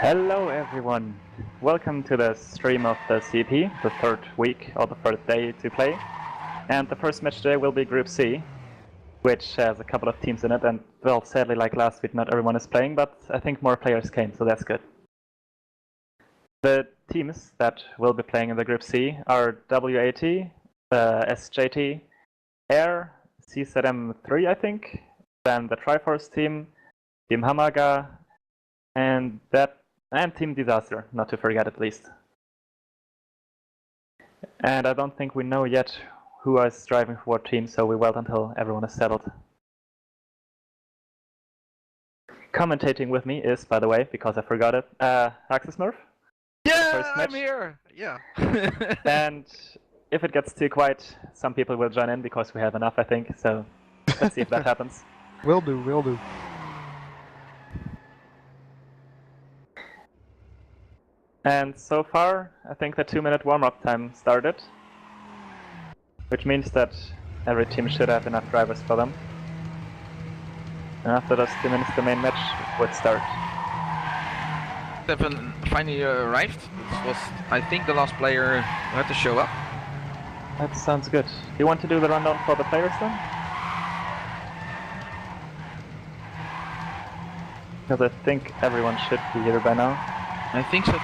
Hello everyone, welcome to the stream of the CP, the third week or the third day to play. And the first match today will be Group C, which has a couple of teams in it, and well, sadly like last week not everyone is playing, but I think more players came, so that's good. The teams that will be playing in the Group C are WAT, SJT, Air, CZM3 I think, then the Triforce team, Team Hamaga, and Team Disaster, not to forget at least. And I don't think we know yet who is driving for what team, so we wait until everyone is settled. Commentating with me is, by the way, because I forgot it, Axis Smurf. Yeah, I'm here! Yeah. And if it gets too quiet, some people will join in because we have enough, I think, so let's see if that happens. Will do. And so far, I think the 2-minute warm-up time started, which means that every team should have enough drivers for them. And after those 2 minutes, the main match would start. Stefan finally arrived. This was, I think, the last player who had to show up. That sounds good. Do you want to do the rundown for the players then? Because I think everyone should be here by now. I think so too.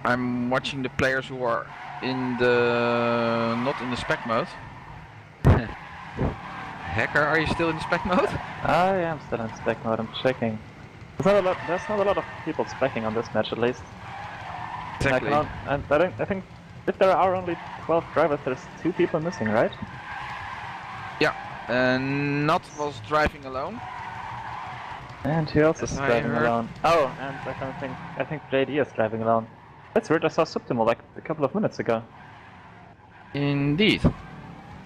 I'm watching the players who are in the not in the spec mode. Hacker, are you still in spec mode? I am still in spec mode, I'm checking. There's not a lot of people specking on this match at least. Exactly. I think if there are only 12 drivers, there's 2 people missing, right? Yeah, and Not was driving alone. And who else is As I driving heard. alone? Oh, and I think JD is driving alone. That's weird, I saw Subtimal like a couple of minutes ago. Indeed.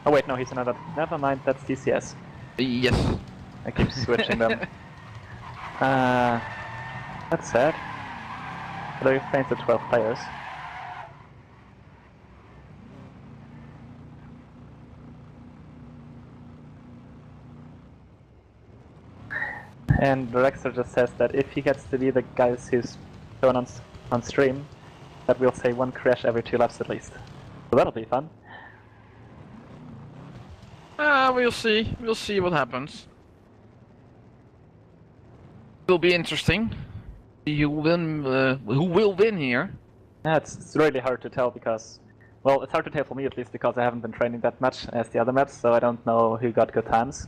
Oh wait, no, he's another. Never mind, that's DCS. Yes. I keep switching them. That's sad. But we've painted 12 players. And Rexer just says that if he gets to be the guys who's shown on stream, that we'll say 1 crash every 2 laps at least. So that'll be fun. We'll see. We'll see what happens. Will be interesting. Who will win here? Yeah, it's really hard to tell because, well, it's hard to tell for me at least because I haven't been training that much as the other maps, so I don't know who got good times.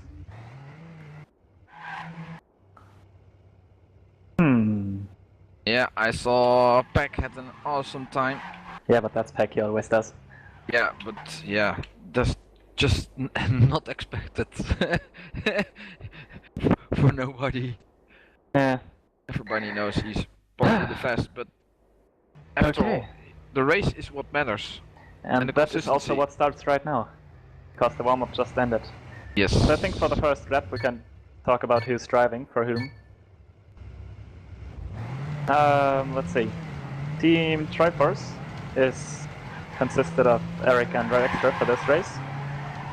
Yeah, I saw Peck had an awesome time. Yeah, but that's Peck, he always does. Yeah, but yeah, that's just not expected for nobody. Yeah. Everybody knows he's probably the fast, but after all, the race is what matters. And that is also what starts right now, because the warm-up just ended. Yes. So I think for the first lap we can talk about who's driving for whom. Let's see. Team Triforce is consisted of Eric and Rexter for this race.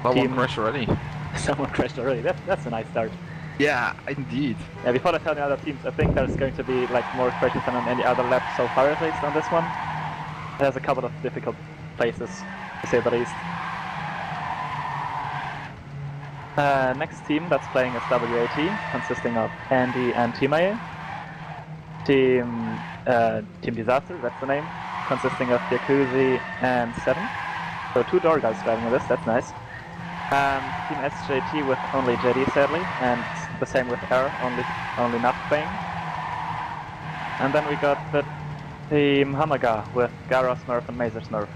Someone crashed already. Someone crashed already. That's a nice start. Yeah, indeed. Yeah, before I tell the other teams, I think there's going to be like more crashes than on any other lap so far at least on this one. There's a couple of difficult places, to say the least. Next team that's playing is WAT, consisting of Andy and Timae. Team Disaster, that's the name, consisting of Yakuzi and 7. So 2 door guys driving with this, that's nice. Team SJT with only JD sadly, and the same with Air, only not playing. And then we got the Team Hamaga with Gara Smurf and Mazer Smurf.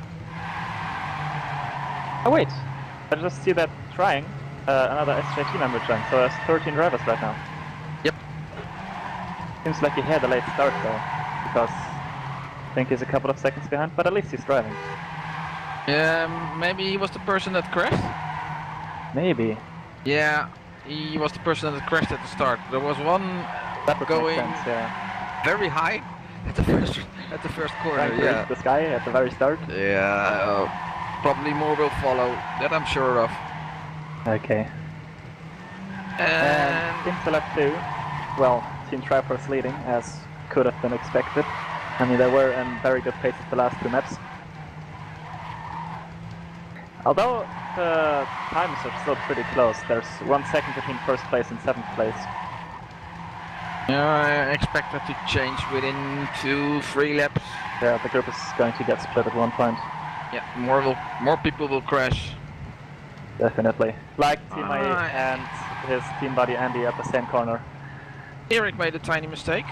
Oh wait, I just see that trying another SJT member joined, so there's 13 drivers right now. Yep. Seems like he had a late start though, because I think he's a couple of seconds behind, but at least he's driving. Maybe he was the person that crashed? Maybe. Yeah, he was the person that crashed at the start. There was one That would going make sense, yeah. very high at the first corner. Trying to Yeah, reach the sky at the very start. yeah. Probably more will follow. That I'm sure of. Okay. And Team Select 2, well, Team Triforce leading, as could have been expected. I mean, they were in very good pace at the last two maps. Although the times are still pretty close, there's 1 second between first place and 7th place. Yeah, I expect that to change within 2-3 laps. Yeah, the group is going to get split at one point. Yeah, more people will crash. Definitely. Like Team A and his team buddy Andy at the same corner. Eric made a tiny mistake.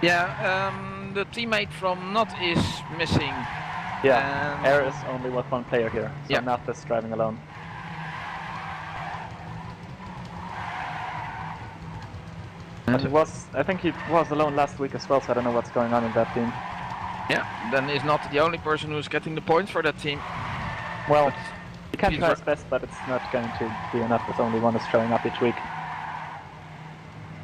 Yeah, the teammate from Not is missing. Yeah, Air is only with one player here, so yeah. Not is driving alone. But it was, I think he was alone last week as well, so I don't know what's going on in that team. Yeah, then he's not the only person who's getting the points for that team. Well, he can try his best, but it's not going to be enough if only one is showing up each week.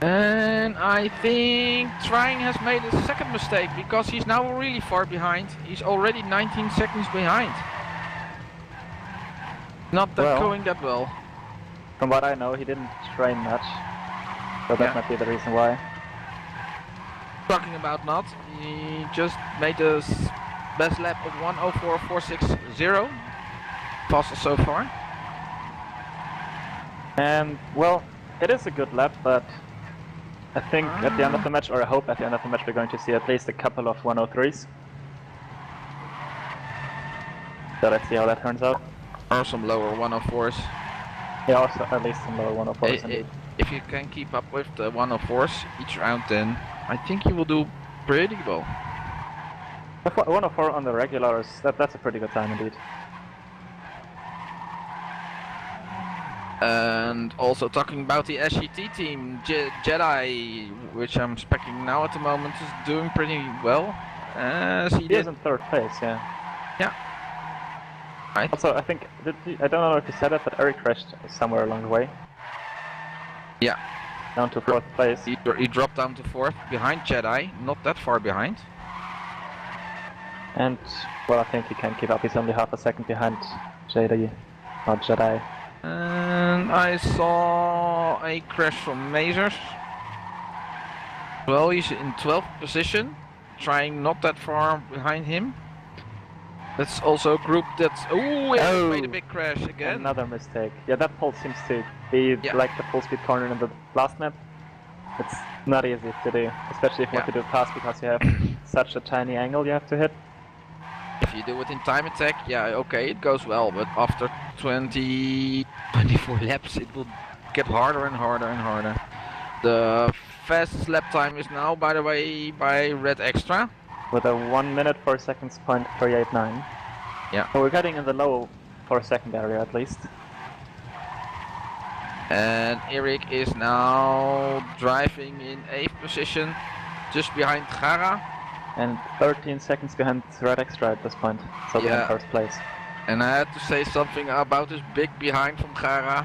And I think Trying has made a second mistake, because he's now really far behind. He's already 19 seconds behind. Not that going that well. From what I know, he didn't train much, so that might be the reason why. Talking about Not, he just made a best lap of 1:04.460. Fastest so far. And, well, it is a good lap, but I think at the end of the match, or I hope at the end of the match, we're going to see at least a couple of 103s. So let's see how that turns out. Or some lower 104s. Yeah, also at least some lower 104s indeed. If you can keep up with the 104s each round, then I think you will do pretty well. 104 on the regulars, that's a pretty good time indeed. And also talking about the SGT team, Jedi, which I'm specking now at the moment, is doing pretty well. As he is in 3rd place, yeah. Yeah. Right. Also, I think, I don't know if you said it, but Eric crashed somewhere along the way. Yeah. Down to 4th place. He dropped down to 4th, behind Jedi, not that far behind. And, well, I think he can keep up, he's only half a second behind Jedi. And I saw a crash from Mazers. Well, he's in 12th position, trying not that far behind him. That's also a group that's... Oh, made a big crash again. Another mistake. Yeah, that pole seems to be like the full speed corner in the last map. It's not easy to do, especially if you want to do fast, because you have such a tiny angle you have to hit. If you do it in time attack, yeah, okay, it goes well, but after 24 laps it will get harder and harder and harder. The fastest lap time is now, by the way, by Red Extra. With a 1 minute 4 seconds .389. Yeah. So we're getting in the low 4 second area at least. And Eric is now driving in 8th position, just behind Gara. And 13 seconds behind Red Extra at this point, so we're in 1st place. And I had to say something about this big behind from Gara.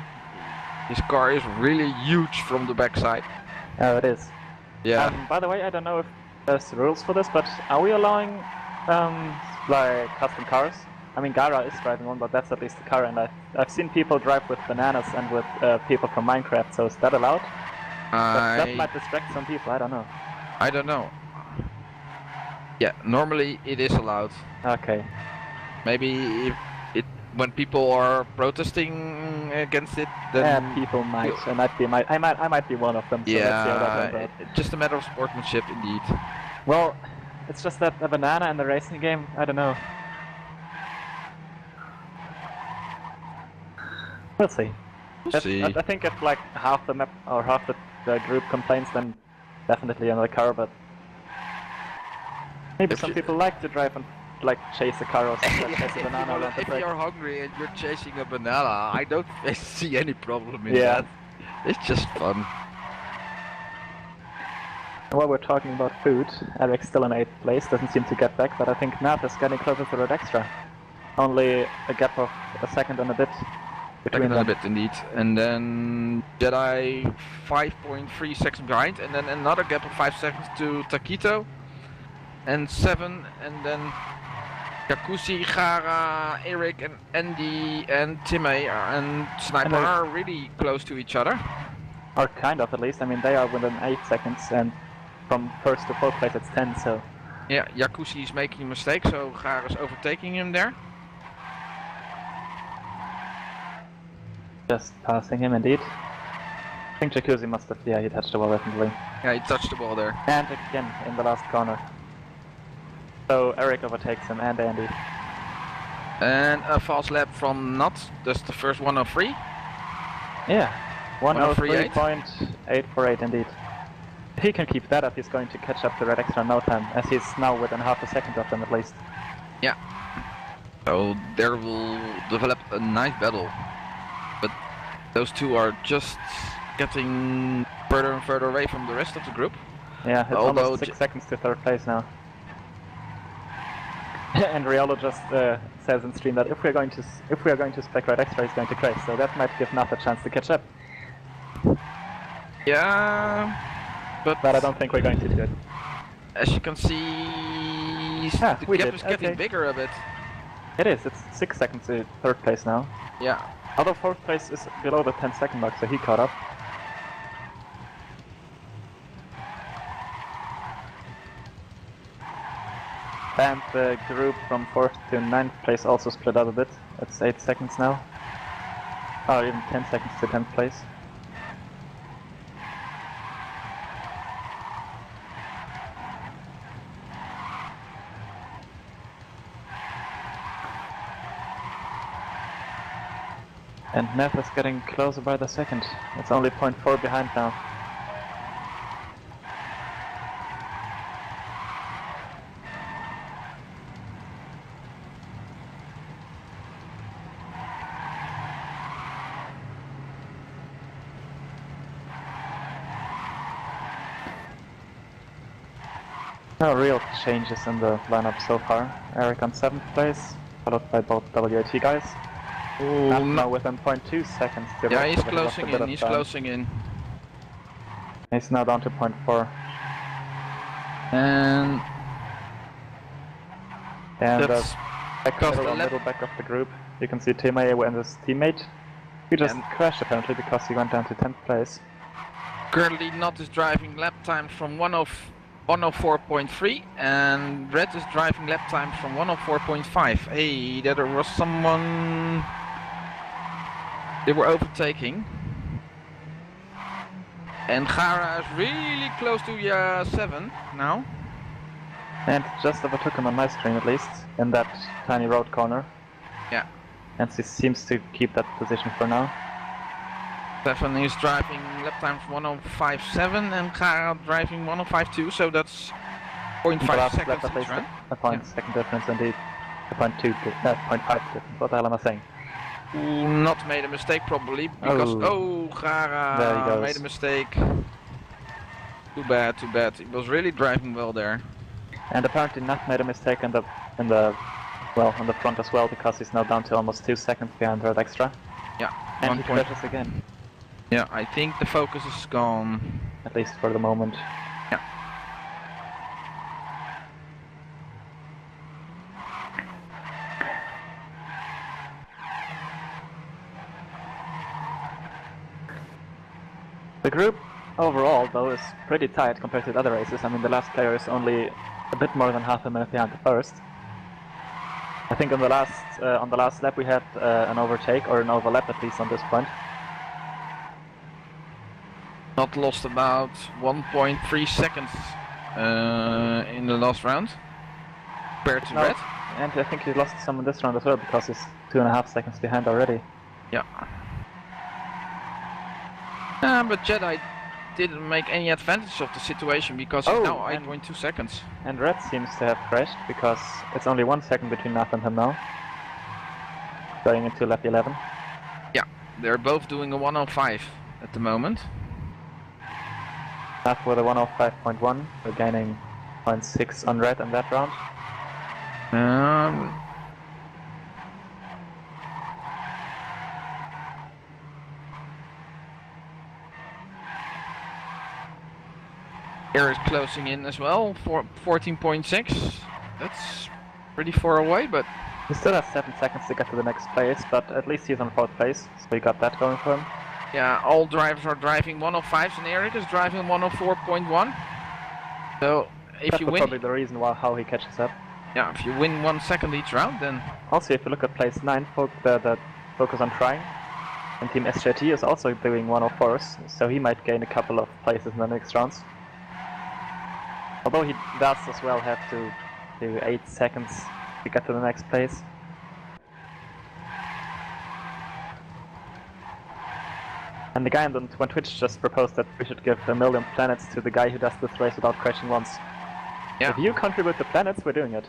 His car is really huge from the backside. Oh, it is. Yeah. By the way, I don't know if there's rules for this, but are we allowing like custom cars? I mean, Gara is driving one, but that's at least the car, and I've seen people drive with bananas and with people from Minecraft, so is that allowed? That might distract some people, I don't know. I don't know. Yeah, normally it is allowed. Okay. Maybe if when people are protesting against it, then yeah, people might. I might be one of them. So yeah, let's see how that turns out. Just a matter of sportsmanship, indeed. Well, it's just that a banana in the racing game. I don't know. We'll see. We'll see. I think if like half the map or half the group complains, then definitely another car. But maybe some people like to drive and like chase a car or something. Chase a banana around the if track. you're hungry and you're chasing a banana, I don't see any problem in Yeah. that. It's just fun. While we're talking about food, Eric's still in 8th place, doesn't seem to get back, but I think Nat is getting closer to Red Extra. Only a gap of a second and a bit. between second and a them. bit indeed. And then Jedi 5.3 seconds behind, and then another gap of 5 seconds to Taquito. And 7, and then Yakushi, Gara, Eric, and Andy, and Time and Sniper are really close to each other. Or kind of, at least. I mean, they are within 8 seconds, and from first to fourth place it's 10, so... Yeah, Yakushi is making a mistake, so Gara is overtaking him there. Just passing him, indeed. I think Jacuzzi must have... yeah, he touched the ball, definitely. Yeah, he touched the ball there. And again, in the last corner. So Eric overtakes him, and Andy. And a fast lap from Nut, that's the first 103. Yeah, 103.8. 103.848 indeed. If he can keep that up, he's going to catch up to Red Extra in no time, as he's now within half a second of them at least. Yeah. So there will develop a nice battle. But those two are just getting further and further away from the rest of the group. Yeah, it's Although almost 6 seconds to third place now. And Riolo just says in stream that if we are going to spec Red Extra, he's going to crash, so that might give Nath a chance to catch up. Yeah, but I don't think we're going to do it. As you can see, the gap is getting bigger a bit. It is, it's 6 seconds to third place now. Yeah. Although fourth place is below the 10-second mark, so he caught up. And the group from 4th to 9th place also split up a bit. It's 8 seconds now. Or even 10 seconds to 10th place. And Neff is getting closer by the second. It's only 0.4 behind now. No real changes in the lineup so far. Eric on 7th place, followed by both WAT guys. Oh, now within 0.2 seconds to yeah, he's closing in, he's closing in. He's now down to 0.4. And that's middle back of the group. You can see Timay and his teammate. He just crashed apparently because he went down to 10th place. Currently Not is driving lap times from 104.3 and Red is driving lap times from 104.5. Hey, there was someone they were overtaking. And Gara is really close to 7 now. And just overtook him on my screen at least, in that tiny road corner. Yeah. And he seems to keep that position for now. 7 is driving lap times 105.7 and Gara driving 105.2, so that's 0.5 seconds each run. A point second difference indeed. A 0.5 difference, what the hell am I saying? Ooh, Not made a mistake probably, because Gara made a mistake. Too bad, too bad. He was really driving well there. And apparently Nat made a mistake on the front as well, because he's now down to almost 2 seconds behind Red Extra. Yeah. And he crashes again. Yeah, I think the focus is gone. At least for the moment. Yeah. The group overall, though, is pretty tight compared to the other races. I mean, the last player is only a bit more than half a minute behind the first. I think on the last lap we had an overtake, or an overlap at least on this point. Not lost about 1.3 seconds in the last round compared to Red. And I think he lost some in this round as well, because he's 2.5 seconds behind already. Yeah. But Jedi didn't make any advantage of the situation, because he's now 8.2 seconds. And Red seems to have crashed, because it's only 1 second between Nath and him now. Going into lap 11. Yeah, they're both doing a 105 at the moment. Nath with a 105.1, we're gaining 0.6 on Red in that round. Air is closing in as well for 14.6. That's pretty far away, but He still has 7 seconds to get to the next place, but at least he's on 4th place, so he got that going for him. yeah, all drivers are driving 105s and Eric is driving 104.1. So if That's you win, probably the reason why how he catches up. yeah, if you win 1 second each round, then Also, if you look at place 9, the focus on trying, and Team SJT is also doing 104s, so he might gain a couple of places in the next rounds. Although he does as well have to do 8 seconds to get to the next place. And the guy on Twitch just proposed that we should give 1,000,000 planets to the guy who does this race without crashing once. yeah. If you contribute the planets, we're doing it.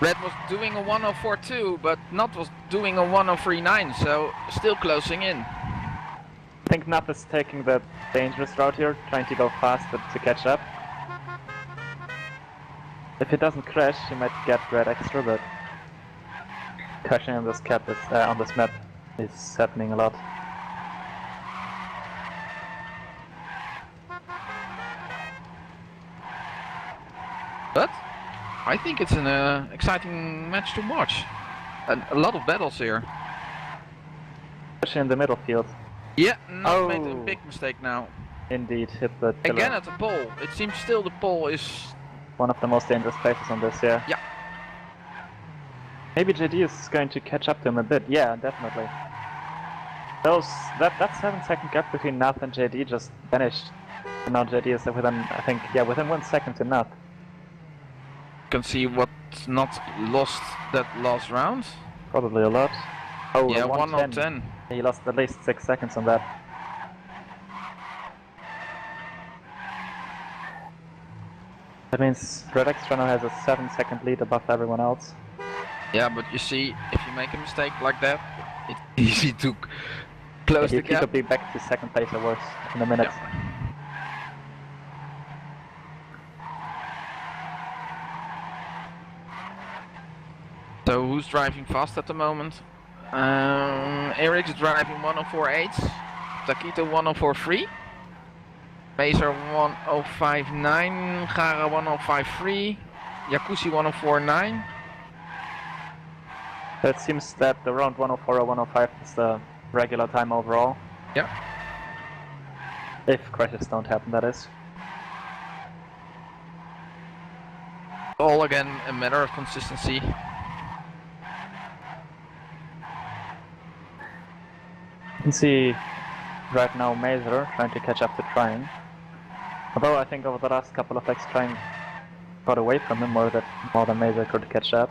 Red was doing a 104.2, but Nat was doing a 103.9, so still closing in. I think Nuff is taking the dangerous route here, trying to go fast to catch up. If he doesn't crash, he might get red extra, but crashing on this cap is on this map is happening a lot. But I think it's an exciting match to watch. A lot of battles here. Especially in the middle field. Yeah, Nat Oh. made a big mistake now. Indeed, hit the pillar. Again at the pole. It seems still the pole is... One of the most dangerous places on this, yeah. Yeah. Maybe JD is going to catch up to him a bit, yeah, definitely. That 7-second gap between Nath and JD just vanished. And now JD is within, I think, yeah, within 1 second to Nath. Can see what's not lost that last round. Probably a lot. Oh, Yeah, 1 1 on 10. He lost at least 6 seconds on that. That means Red Extra now has a 7-second lead above everyone else. Yeah, but you see, if you make a mistake like that, it's easy to close He the gap. could be back to 2nd place or worse in a minute. Yeah. So who's driving fast at the moment? Eric's driving 104.8, Takito 104.3, Mazer 105.9, Gara 105.3, Jacuzzi 104.9. It seems that around 104 or 105 is the regular time overall. Yeah. If crashes don't happen, that is. All again a matter of consistency. You can see right now Mazer trying to catch up to Trying. Although I think over the last couple of legs Trying got away from him more than Mazer could catch up.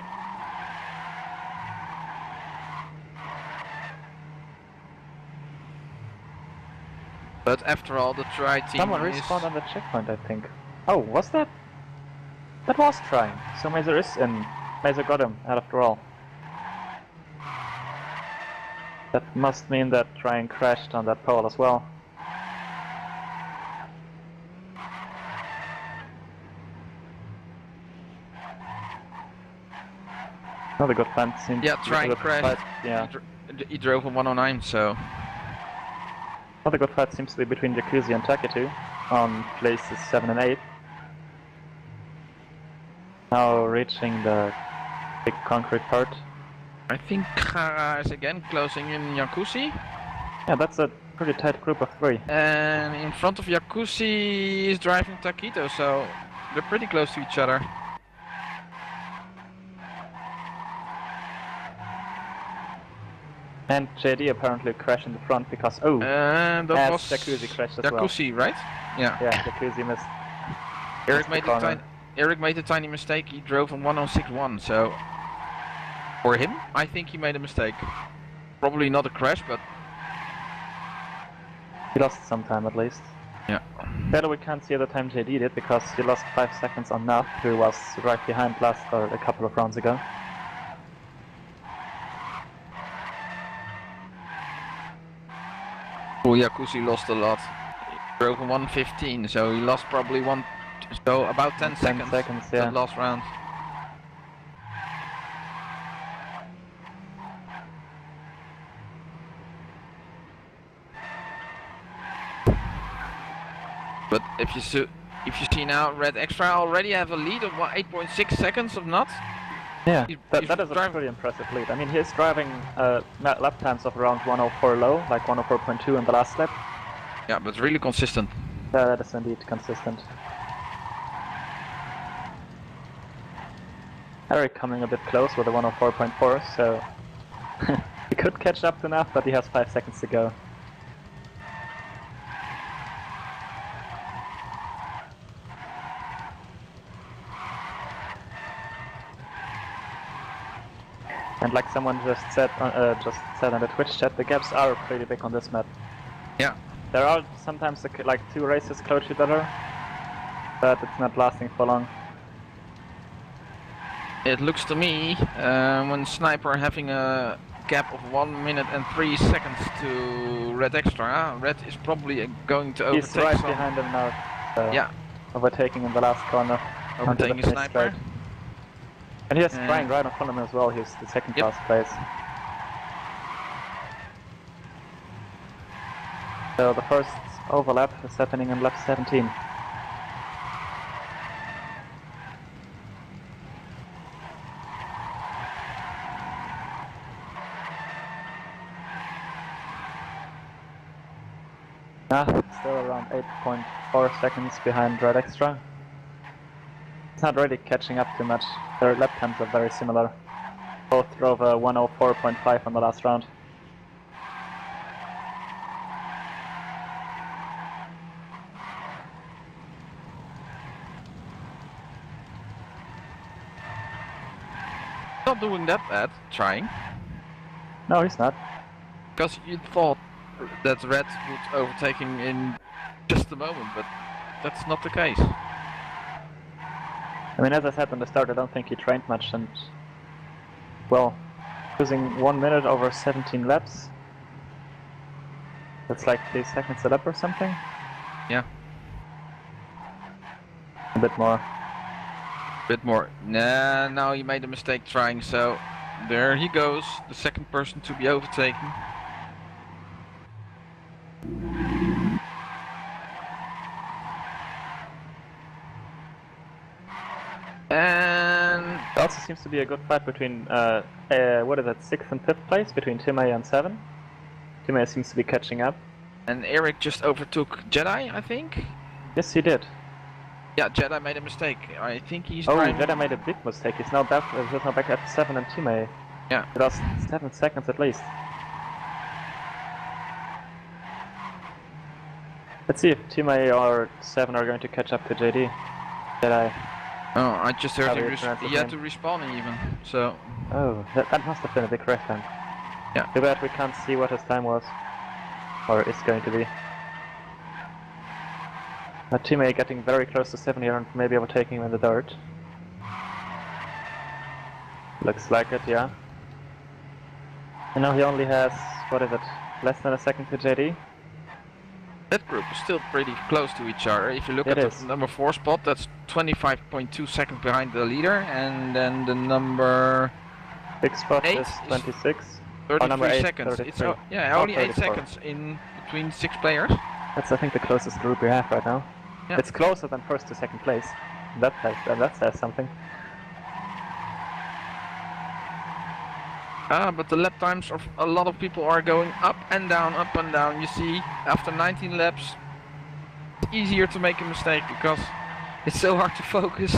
But after all, the try team Someone is... respawned on the checkpoint, I think. Oh, was that? That was Trying. So Mazer is in. Mazer got him after all. That must mean that Trying crashed on that pole as well. Another good fight seems. Yeah, Trying crashed. Yeah. He drove a 109, so... Another good fight seems to be between Jacuzzi and Taketu on places 7 and 8. Now reaching the big concrete part. I think Gara is again closing in Jacuzzi. Yeah, that's a pretty tight group of 3. And in front of Jacuzzi is driving Takito, so they're pretty close to each other. And JD apparently crashed in the front because And that as was Jacuzzi crashed as well. Jacuzzi, right? Yeah. Yeah, Jacuzzi missed. Eric missed the made corner. Eric made a tiny mistake. He drove on 106.1, so for him, I think he made a mistake. Probably not a crash, but He lost some time at least. yeah. Better we can't see the time JD did because he lost 5 seconds on Nath, who was right behind last or a couple of rounds ago. Oh, Jacuzzi lost a lot. He drove on 115, so he lost probably about 10 seconds. Yeah. That last round. But if you if you see now, Red Extra already have a lead of 8.6 seconds of not. Yeah, He's that is a driving- pretty impressive lead. I mean, he's driving lap times of around 104 low, like 104.2 in the last lap. Yeah, but really consistent. Yeah, that is indeed consistent. Eric coming a bit close with a 104.4, so he could catch up to enough, but he has 5 seconds to go. And like someone just said in the Twitch chat, the gaps are pretty big on this map. Yeah. There are sometimes like 2 races close to each other, but it's not lasting for long. It looks to me, when Sniper having a gap of 1 minute and 3 seconds to Red Extra, Red is probably going to overtake He's right some... behind him now. So Yeah. Overtaking in the last corner. Overtaking a Sniper. And he has trying right in front of him as well, he's the second Yep. last place. So the first overlap is happening in lap 17. Still around 8.4 seconds behind Red Extra. It's not really catching up too much. Their lap times are very similar. Both drove a 104.5 on the last round. Not doing that bad, trying. No, he's not. Because you thought that Red would overtaking in just a moment, but that's not the case. I mean, as I said in the start, I don't think he trained much, and well, losing 1 minute over 17 laps. That's like 3 seconds a lap or something? Yeah. A bit more. Bit more. Nah, now he made a mistake trying, so there he goes, the second person to be overtaken. And It also seems to be a good fight between, what is that, 6th and 5th place, between Timay and 7. Timay seems to be catching up. and Eric just overtook Jedi, I think? Yes, he did. Yeah, Jedi made a mistake. I think he's Oh, driving... Jedi made a big mistake. He's now back at 7 and Timay. Yeah. He lost 7 seconds at least. Let's see if Timay or 7 are going to catch up to JD. Jedi. Oh, I just heard How he, do you pronounce his he had to name? respawn even, so... Oh, that must have been a big crash time. Yeah. Too bad we can't see what his time was. Or is going to be. But Timay getting very close to 7 here and maybe overtaking him in the dirt. Looks like it, yeah. And now he only has, what is it, less than a second to JD? That group is still pretty close to each other. If you look It at is. the number 4 spot, that's 25.2 seconds behind the leader, and then the number Big spot 8 is is 26. 33 number 8, seconds. 33. It's yeah, only 8 34. seconds in between 6 players. That's, I think, the closest group we have right now. Yeah. It's closer than first to second place. That says something. But the lap times of a lot of people are going up and down, up and down. You see, after 19 laps, it's easier to make a mistake because it's so hard to focus.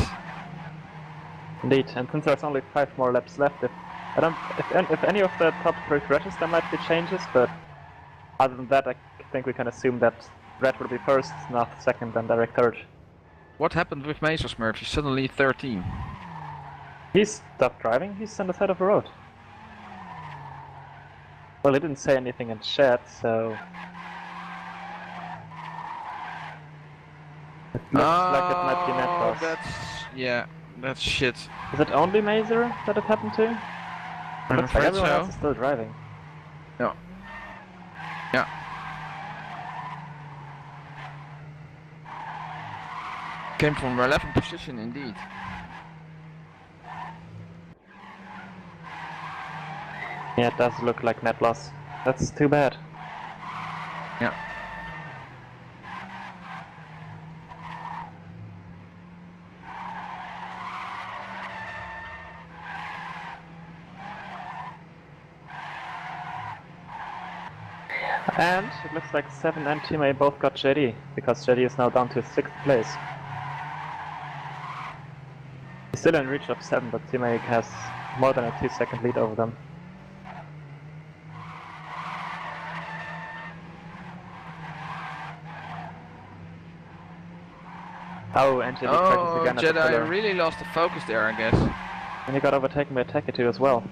Indeed, and since there's only 5 more laps left, if any of the top 3 crashes, there might be changes, but other than that, I think we can assume that Red will be first, not second, and Derek third. What happened with Smurf? He's suddenly 13. He stopped driving, he's on the side of the road. Well, he didn't say anything in chat, so... It looks like it might be Netboss. That's shit. Is it only Mazer that it happened to? It looks like everyone so. else is still driving. No. Yeah. Came from 11th position indeed. Yeah, it does look like net loss. That's too bad. Yeah. And it looks like 7 and Team A both got JD, because JD is now down to 6th place. He's still in reach of 7, but Team A has more than a 2-second lead over them. Oh, and JD crashes again at the Jedi pillar. really lost the focus there, I guess. And he got overtaken by Teketu as well.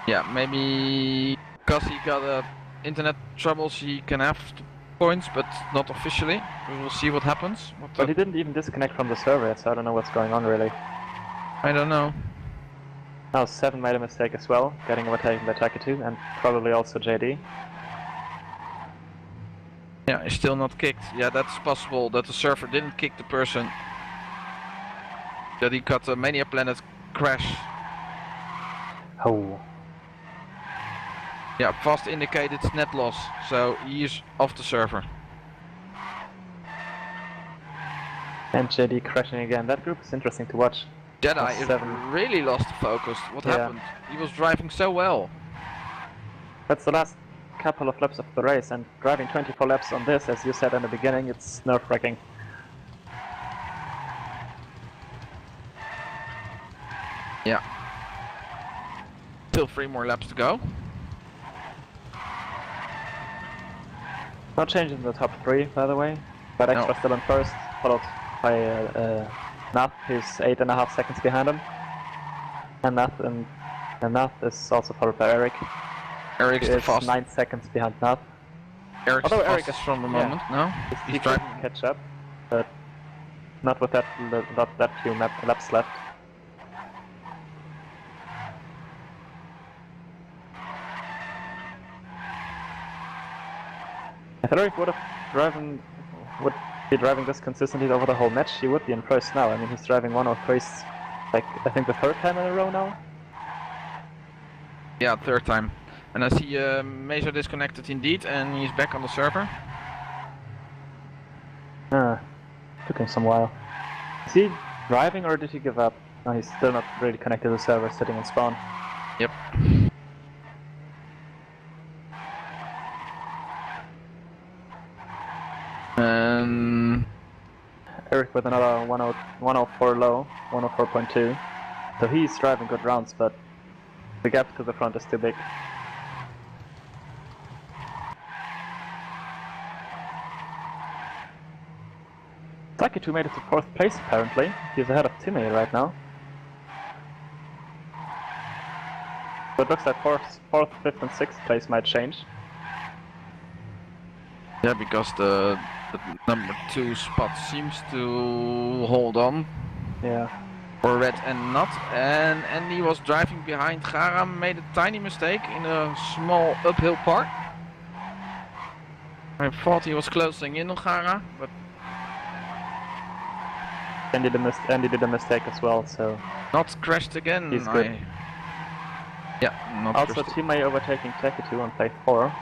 Yeah, maybe because he got internet troubles he can have points, but not officially. We will see what happens. But he didn't even disconnect from the server yet, so I don't know what's going on really. I don't know. Now 7 made a mistake as well, getting overtaken by Teketu, and probably also JD. Yeah, he's still not kicked. Yeah, that's possible that the server didn't kick the person. That he got a Mania Planet crash. Oh. Yeah, fast indicated net loss, so he is off the server. And JD crashing again. That group is interesting to watch. Jedi really lost focus. What happened? He was driving so well. That's the last couple of laps of the race, and driving 24 laps on this, as you said in the beginning, it's nerve-wracking. Yeah. Still 3 more laps to go. No change in the top 3, by the way. But Extra still in first, followed by Nath, who's 8.5 seconds behind him. And Nath is also followed by Eric. Eric's the fastest. 9 seconds behind Nath. Eric's Although the Eric fastest is from the moment, no? He's trying to catch up, but not with that few laps left. If Eric would be driving this consistently over the whole match, he would be in first now. I mean, he's driving 103s, like I think the 3rd time in a row now. Yeah, 3rd time. And I see Mesa disconnected indeed, and he's back on the server. Took him some while. Is he driving or did he give up? No, he's still not really connected to the server, sitting in spawn. Yep. Eric with another 104 low, 104.2. So he's driving good rounds, but the gap to the front is too big. Taketu made it to 4th place apparently. He's ahead of Timmy right now. So it looks like 4th, 5th and 6th place might change. Yeah, because the number 2 spot seems to hold on. Yeah. For Red and Nut. And Andy was driving behind Gara, made a tiny mistake in a small uphill part. I thought he was closing in on Gara, but Andy did a mistake as well, so not crashed again. He's good. Yeah, not also crashed. Team A overtaking Taketu on plate 4.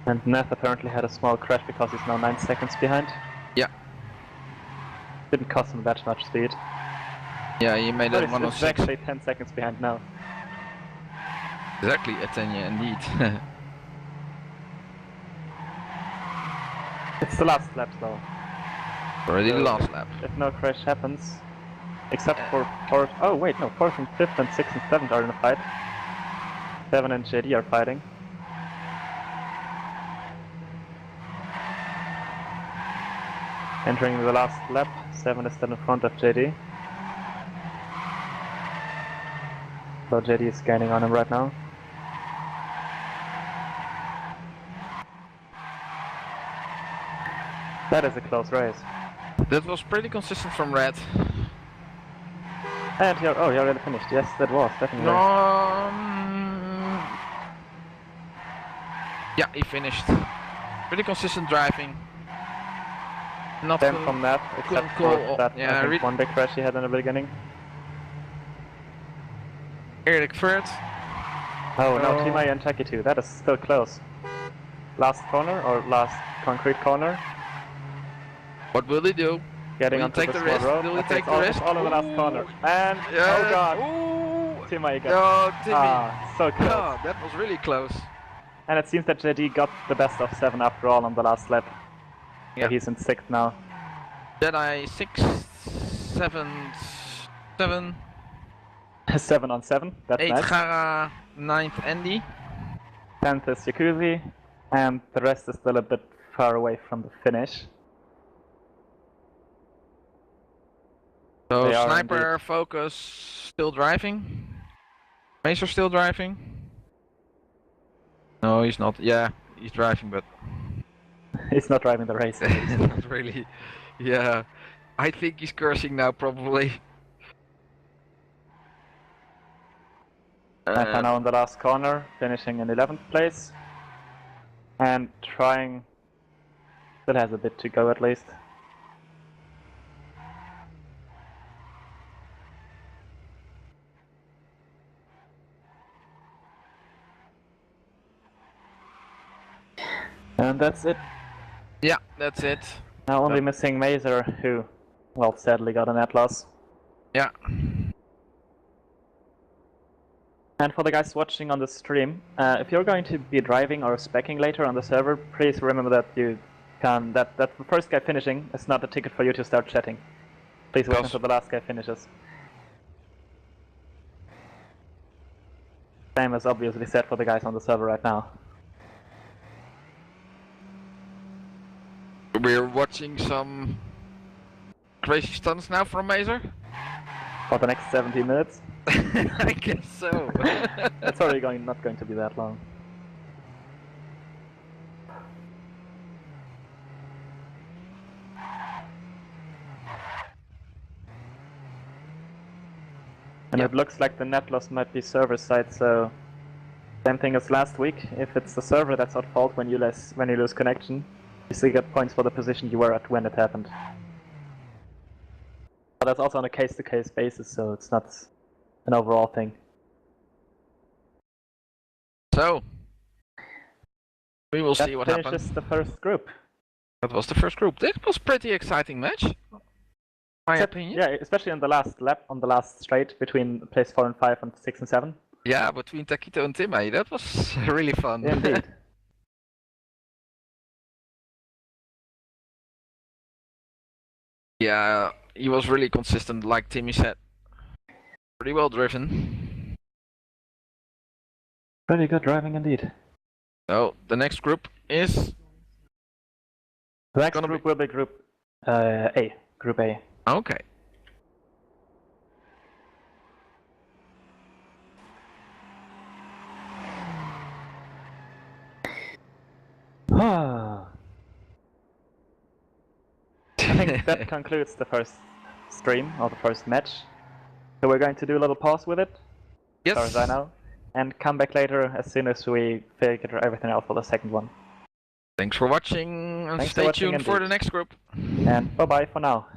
And Nath apparently had a small crash because he's now 9 seconds behind. Yeah. Didn't cost him that much speed. Yeah, he made But it 106. it's actually 10 seconds behind now. Exactly, Atenya indeed. It's the last lap though. Already the last lap. If no crash happens, except for 4th, oh wait, no, 4th and 5th and 6th and 7th are in a fight. 7 and JD are fighting. Entering the last lap, 7 is still in front of JD. So JD is gaining on him right now. That is a close race. That was pretty consistent from Red. And he already finished. Yes, that was definitely. Yeah, he finished. Pretty consistent driving. Not Same from that, except for that yeah, I think one big crash he had in the beginning. Eric third. Oh, no, Team A and Taketu. That is still close. Last corner or last concrete corner? What will they do? Getting Will onto he take the the small risk? road. Will he Okay, take it's the all, risk? it's all in the last corner. And, Yeah. oh god, Ooh. Timmy got No, Timmy. so close. Oh, that was really close. And it seems that JD got the best of 7 after all on the last lap. Yeah. So he's in 6th now. Jedi 6, 7, 7, 7 on 7, that's 8 nice. Gara, 9th Andy. 10th is Jacuzzi, and the rest is still a bit far away from the finish. So They are Sniper, indeed. Focus, still driving. Macer still driving. No, he's not. Yeah, he's driving, but He's not driving the race. not really. Yeah, I think he's cursing now, probably. Sniper now in the last corner, finishing in 11th place. And trying... Still has a bit to go at least. And that's it. Yeah, that's it. Now only missing Mazer, who, well, sadly got a net loss. Yeah. And for the guys watching on the stream, if you're going to be driving or speccing later on the server, please remember that you can that the first guy finishing is not a ticket for you to start chatting. Please wait until the last guy finishes. Same as obviously said for the guys on the server right now. We're watching some crazy stunts now from Mazer. For the next 70 minutes. I guess so. It's already not going to be that long. And it looks like the net loss might be server side, so same thing as last week. If it's the server that's at fault when you lose connection, you still get points for the position you were at when it happened. But that's also on a case-to-case basis, so it's not an overall thing. So, we will see what happens. That finishes the first group. That was the first group. This was pretty exciting match. My opinion. Yeah, especially on the last lap, on the last straight between place 4 and 5 and 6 and 7. Yeah, between Taquito and Timmy, that was really fun. Indeed. Yeah, he was really consistent, like Timmy said. Pretty well driven. Pretty good driving indeed. So, the next group is... The next group will be Group A. Group A. Okay. I think that concludes the first stream, or the first match. So we're going to do a little pause with it, yes, as far as I know, and come back later as soon as we figure everything out for the second one. Thanks for watching, and Thanks stay tuned for the next group. And bye-bye for now.